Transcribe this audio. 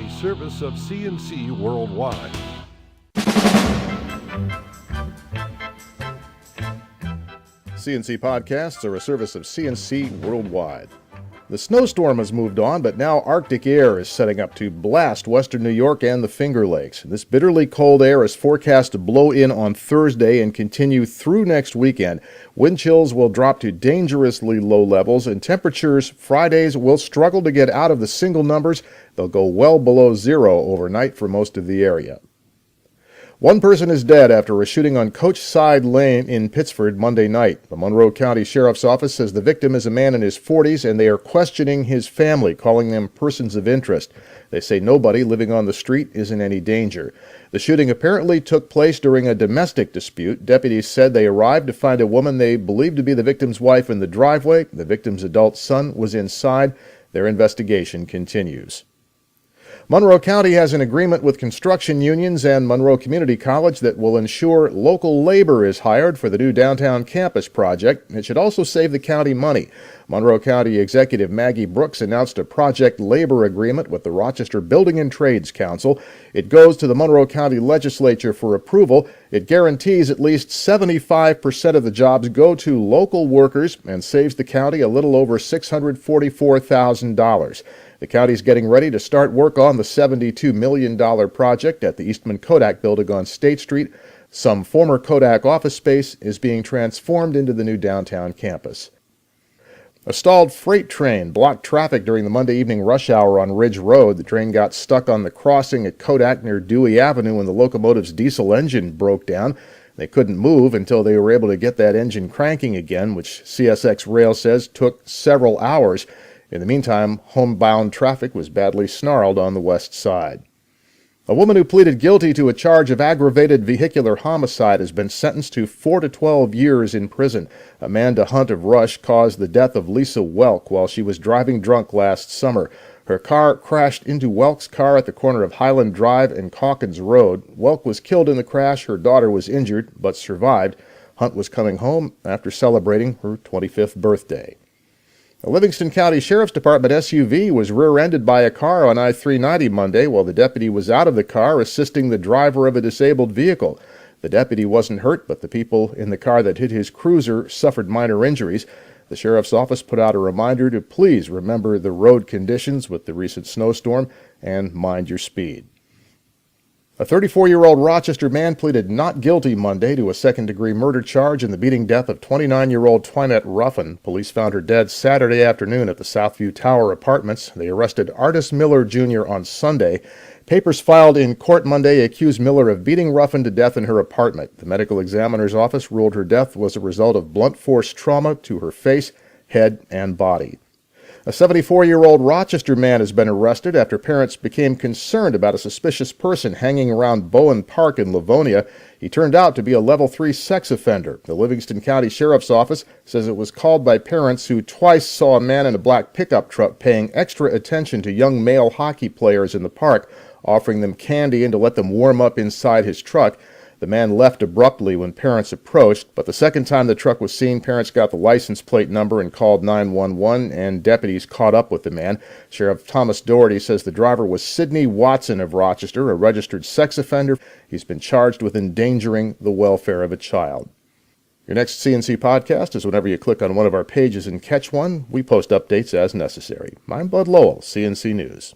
a service of CNC Worldwide. CNC podcasts are a service of CNC Worldwide. The snowstorm has moved on, but now Arctic air is setting up to blast western New York and the Finger Lakes. This bitterly cold air is forecast to blow in on Thursday and continue through next weekend. Wind chills will drop to dangerously low levels, and temperatures Fridays will struggle to get out of the single numbers. They'll go well below zero overnight for most of the area. One person is dead after a shooting on Coach Side Lane in Pittsford Monday night. The Monroe County Sheriff's Office says the victim is a man in his 40s, and they are questioning his family, calling them persons of interest. They say nobody living on the street is in any danger. The shooting apparently took place during a domestic dispute. Deputies said they arrived to find a woman they believed to be the victim's wife in the driveway. The victim's adult son was inside. Their investigation continues. Monroe County has an agreement with construction unions and Monroe Community College that will ensure local labor is hired for the new downtown campus project. It should also save the county money. Monroe County Executive Maggie Brooks announced a project labor agreement with the Rochester Building and Trades Council. It goes to the Monroe County Legislature for approval. It guarantees at least 75% of the jobs go to local workers and saves the county a little over $644,000. The county's getting ready to start work on the $72 million project at the Eastman Kodak building on State Street. Some former Kodak office space is being transformed into the new downtown campus. A stalled freight train blocked traffic during the Monday evening rush hour on Ridge Road. The train got stuck on the crossing at Kodak near Dewey Avenue when the locomotive's diesel engine broke down. They couldn't move until they were able to get that engine cranking again, which CSX Rail says took several hours. In the meantime, homebound traffic was badly snarled on the west side. A woman who pleaded guilty to a charge of aggravated vehicular homicide has been sentenced to 4 to 12 years in prison. Amanda Hunt of Rush caused the death of Lisa Welk while she was driving drunk last summer. Her car crashed into Welk's car at the corner of Highland Drive and Calkins Road. Welk was killed in the crash. Her daughter was injured but survived. Hunt was coming home after celebrating her 25th birthday. A Livingston County Sheriff's Department SUV was rear-ended by a car on I-390 Monday while the deputy was out of the car assisting the driver of a disabled vehicle. The deputy wasn't hurt, but the people in the car that hit his cruiser suffered minor injuries. The sheriff's office put out a reminder to please remember the road conditions with the recent snowstorm and mind your speed. A 34-year-old Rochester man pleaded not guilty Monday to a second-degree murder charge in the beating death of 29-year-old Twinette Ruffin. Police found her dead Saturday afternoon at the Southview Tower Apartments. They arrested Artis Miller Jr. on Sunday. Papers filed in court Monday accused Miller of beating Ruffin to death in her apartment. The medical examiner's office ruled her death was a result of blunt force trauma to her face, head, and body. A 74-year-old Rochester man has been arrested after parents became concerned about a suspicious person hanging around Bowen Park in Livonia. He turned out to be a Level 3 sex offender. The Livingston County Sheriff's Office says it was called by parents who twice saw a man in a black pickup truck paying extra attention to young male hockey players in the park, offering them candy and to let them warm up inside his truck. The man left abruptly when parents approached, but the second time the truck was seen, parents got the license plate number and called 911, and deputies caught up with the man. Sheriff Thomas Doherty says the driver was Sidney Watson of Rochester, a registered sex offender. He's been charged with endangering the welfare of a child. Your next CNC podcast is whenever you click on one of our pages and catch one. We post updates as necessary. I'm Bud Lowell, CNC News.